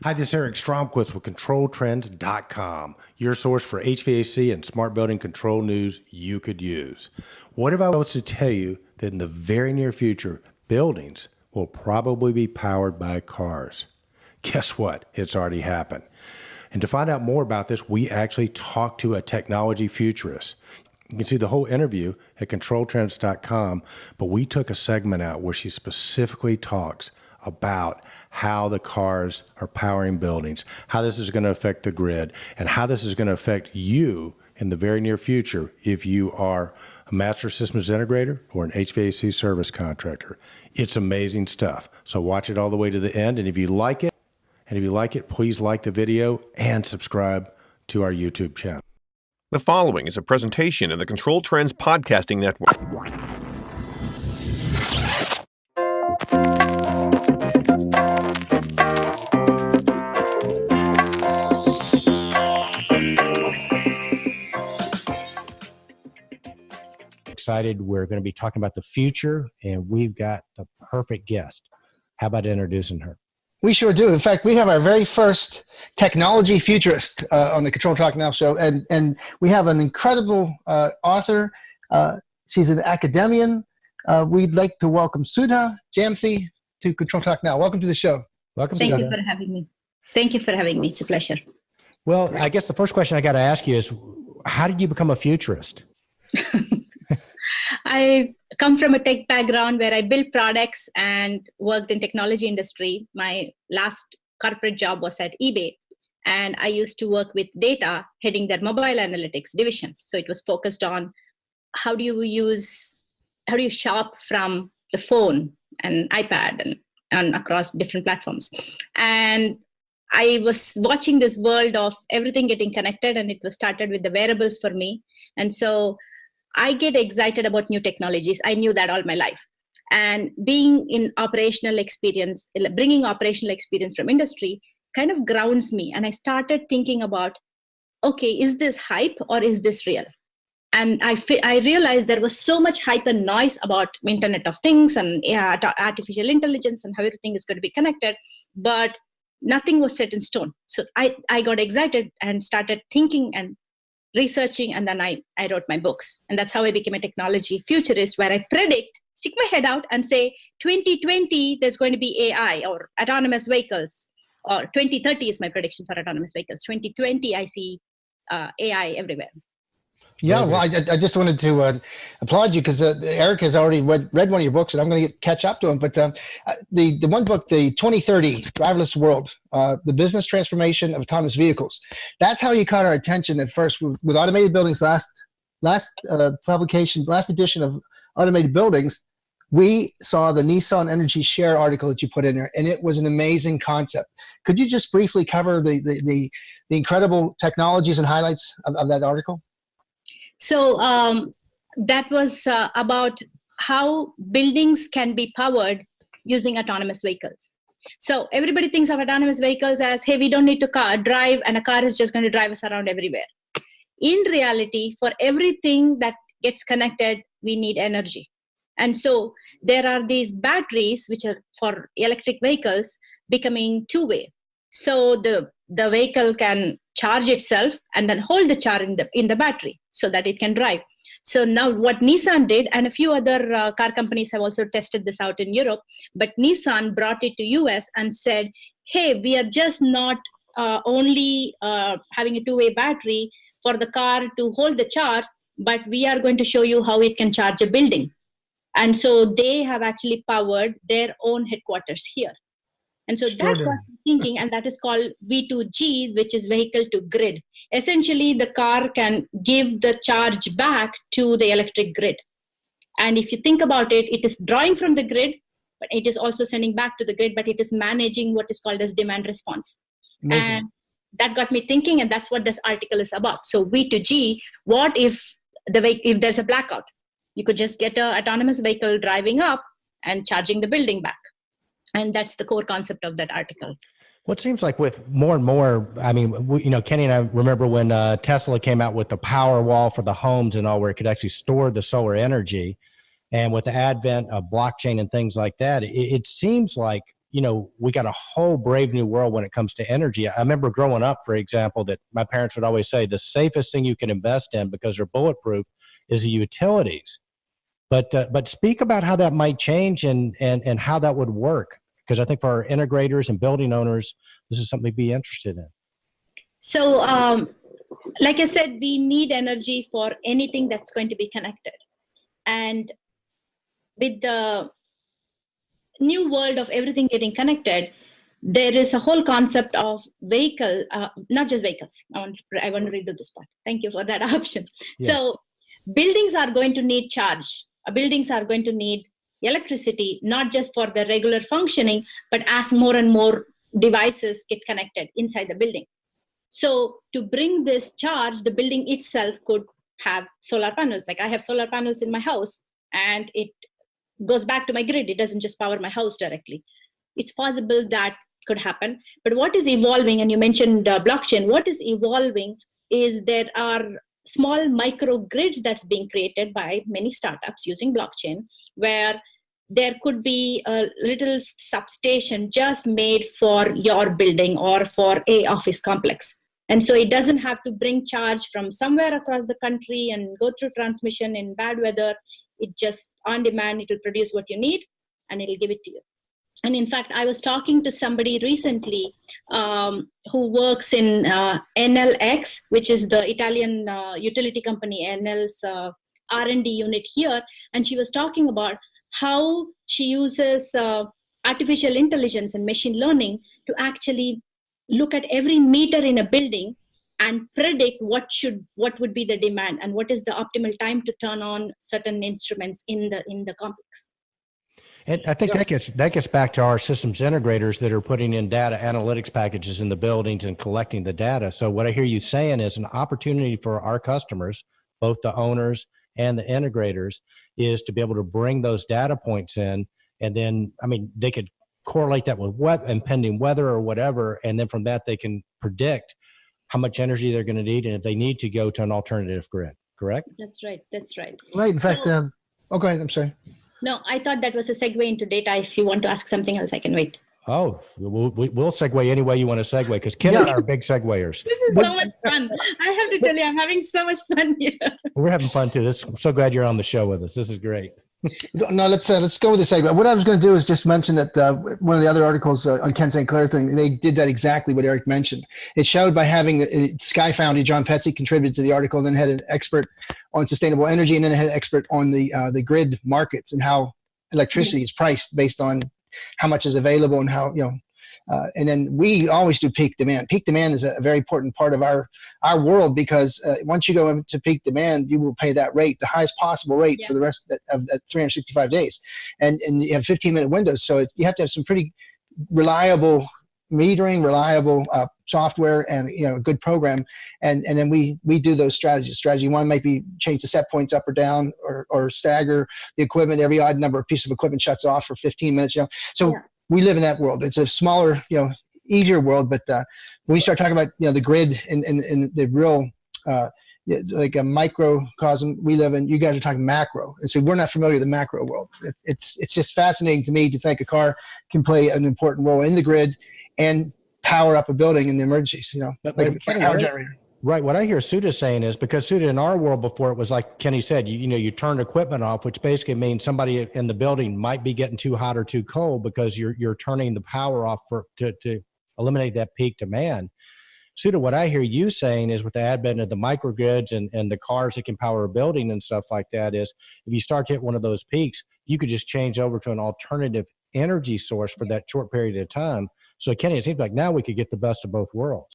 Hi, this is Eric Stromquist with ControlTrends.com, your source for HVAC and smart building control news you could use. What if I was to tell you that in the very near future, buildings will probably be powered by cars? Guess what? It's already happened. And to find out more about this, we actually talked to a technology futurist. You can see the whole interview at ControlTrends.com, but we took a segment out where she specifically talks about how the cars are powering buildings, how this is going to affect the grid, and how this is going to affect you in the very near future if you are a master systems integrator or an HVAC service contractor. It's amazing stuff. So watch it all the way to the end. And if you like it, please like the video and subscribe to our YouTube channel. The following is a presentation of the Control Trends Podcasting Network. Excited. We're going to be talking about the future, and we've got the perfect guest. How about introducing her? We sure do. In fact, we have our very first technology futurist on the Control Talk Now show, and we have an incredible author. She's an academician. We'd like to welcome Sudha Jamthe to Control Talk Now. Welcome to the show. Welcome, Thank Sudha. you for having me. Thank you for having me. It's a pleasure. Well, I guess the first question I got to ask you is, how did you become a futurist? I come from a tech background where I built products and worked in technology industry. My last corporate job was at eBay, and I used to work with data, heading their mobile analytics division. So it was focused on how do you shop from the phone and iPad and across different platforms. And I was watching this world of everything getting connected, and it was started with the wearables for me. And so I get excited about new technologies. I knew that all my life. And being in operational experience, bringing operational experience from industry kind of grounds me. And I started thinking about, okay, is this hype or is this real? And I realized there was so much hype and noise about Internet of Things and artificial intelligence and how everything is going to be connected, but nothing was set in stone. So I got excited and started thinking and researching, and then I wrote my books. And that's how I became a technology futurist, where I stick my head out and say, 2020, there's going to be AI or autonomous vehicles, or 2030 is my prediction for autonomous vehicles. 2020, I see AI everywhere. Yeah, well, I just wanted to applaud you because Eric has already read one of your books, and I'm going to catch up to him. But the one book, the 2030 Driverless World, the business transformation of autonomous vehicles, that's how you caught our attention at first with Automated Buildings. Last edition of Automated Buildings, we saw the Nissan Energy Share article that you put in there, and it was an amazing concept. Could you just briefly cover the incredible technologies and highlights of that article? So that was about how buildings can be powered using autonomous vehicles. So everybody thinks of autonomous vehicles as, hey, we don't need to drive, and a car is just going to drive us around everywhere. In reality, for everything that gets connected, we need energy. And so there are these batteries, which are for electric vehicles, becoming two-way. So the vehicle can charge itself and then hold the charge in the battery so that it can drive. So now what Nissan did, and a few other car companies have also tested this out in Europe, but Nissan brought it to US and said, hey, we are just not only having a two-way battery for the car to hold the charge, but we are going to show you how it can charge a building. And so they have actually powered their own headquarters here. And so that got me thinking, and that is called V2G, which is vehicle to grid. Essentially, the car can give the charge back to the electric grid. And if you think about it, it is drawing from the grid, but it is also sending back to the grid, but it is managing what is called as demand response. Amazing. And that got me thinking, and that's what this article is about. So V2G, what if there's a blackout? You could just get an autonomous vehicle driving up and charging the building back. And that's the core concept of that article. Well, it seems like with more and more, I mean, Kenny and I remember when Tesla came out with the power wall for the homes and all, where it could actually store the solar energy. And with the advent of blockchain and things like that, it seems like we got a whole brave new world when it comes to energy. I remember growing up, for example, that my parents would always say the safest thing you can invest in because they're bulletproof is the utilities. But speak about how that might change and how that would work, because I think for our integrators and building owners, this is something to be interested in. So, like I said, we need energy for anything that's going to be connected. And with the new world of everything getting connected, there is a whole concept of vehicle, not just vehicles. I want to redo this part. Thank you for that option. Yes. So buildings are going to need charge. Buildings are going to need electricity, not just for the regular functioning, but as more and more devices get connected inside the building. So to bring this charge, the building itself could have solar panels. Like I have solar panels in my house, and it goes back to my grid. It doesn't just power my house directly. It's possible that could happen. But what is evolving, and you mentioned blockchain, what is evolving is there are small microgrids that's being created by many startups using blockchain, where there could be a little substation just made for your building or for a office complex. And so it doesn't have to bring charge from somewhere across the country and go through transmission in bad weather. It just on demand, it will produce what you need and it'll give it to you. And in fact, I was talking to somebody recently who works in NLX, which is the Italian utility company, NL's R&D unit here. And she was talking about how she uses artificial intelligence and machine learning to actually look at every meter in a building and predict what would be the demand and what is the optimal time to turn on certain instruments in the complex. And I think that gets back to our systems integrators that are putting in data analytics packages in the buildings and collecting the data. So what I hear you saying is an opportunity for our customers, both the owners and the integrators, is to be able to bring those data points in, and then, they could correlate that with impending weather or whatever, and then from that they can predict how much energy they're going to need and if they need to go to an alternative grid. Correct? That's right. Right. In fact, go ahead. I'm sorry. No, I thought that was a segue into data. If you want to ask something else, I can wait. Oh, we'll segue any way you want to segue, because Ken and I are big seguers. This is so much fun. I have to tell you, I'm having so much fun here. We're having fun too. I'm so glad you're on the show with us. This is great. No, let's go with the segue. What I was going to do is just mention that one of the other articles on Ken St. Clair thing, they did that exactly what Eric mentioned. It showed by having Sky Foundry, John Petsy contributed to the article, and then had an expert on sustainable energy, and then it had an expert on the grid markets and how electricity is priced based on how much is available and how, and then we always do peak demand. Peak demand is a very important part of our world, because once you go into peak demand, you will pay that rate, the highest possible rate for the rest of 365 days. And you have 15-minute windows. So you have to have some pretty reliable metering, reliable software, and a good program. And then we do those strategies. Strategy one might be change the set points up or down, or stagger the equipment. Every odd number of pieces of equipment shuts off for 15 minutes. So we live in that world. It's a smaller, easier world. But when we start talking about the grid and the real like a microcosm we live in, you guys are talking macro, and so we're not familiar with the macro world. It's just fascinating to me to think a car can play an important role in the grid and power up a building in the emergencies, like a power generator. Right. What I hear Sudha saying is, because Sudha, in our world before, it was like Kenny said, you turn equipment off, which basically means somebody in the building might be getting too hot or too cold because you're turning the power off to eliminate that peak demand. Sudha, what I hear you saying is, with the advent of the microgrids and the cars that can power a building and stuff like that, is if you start to hit one of those peaks, you could just change over to an alternative energy source for that short period of time. So Kenny, it seems like now we could get the best of both worlds.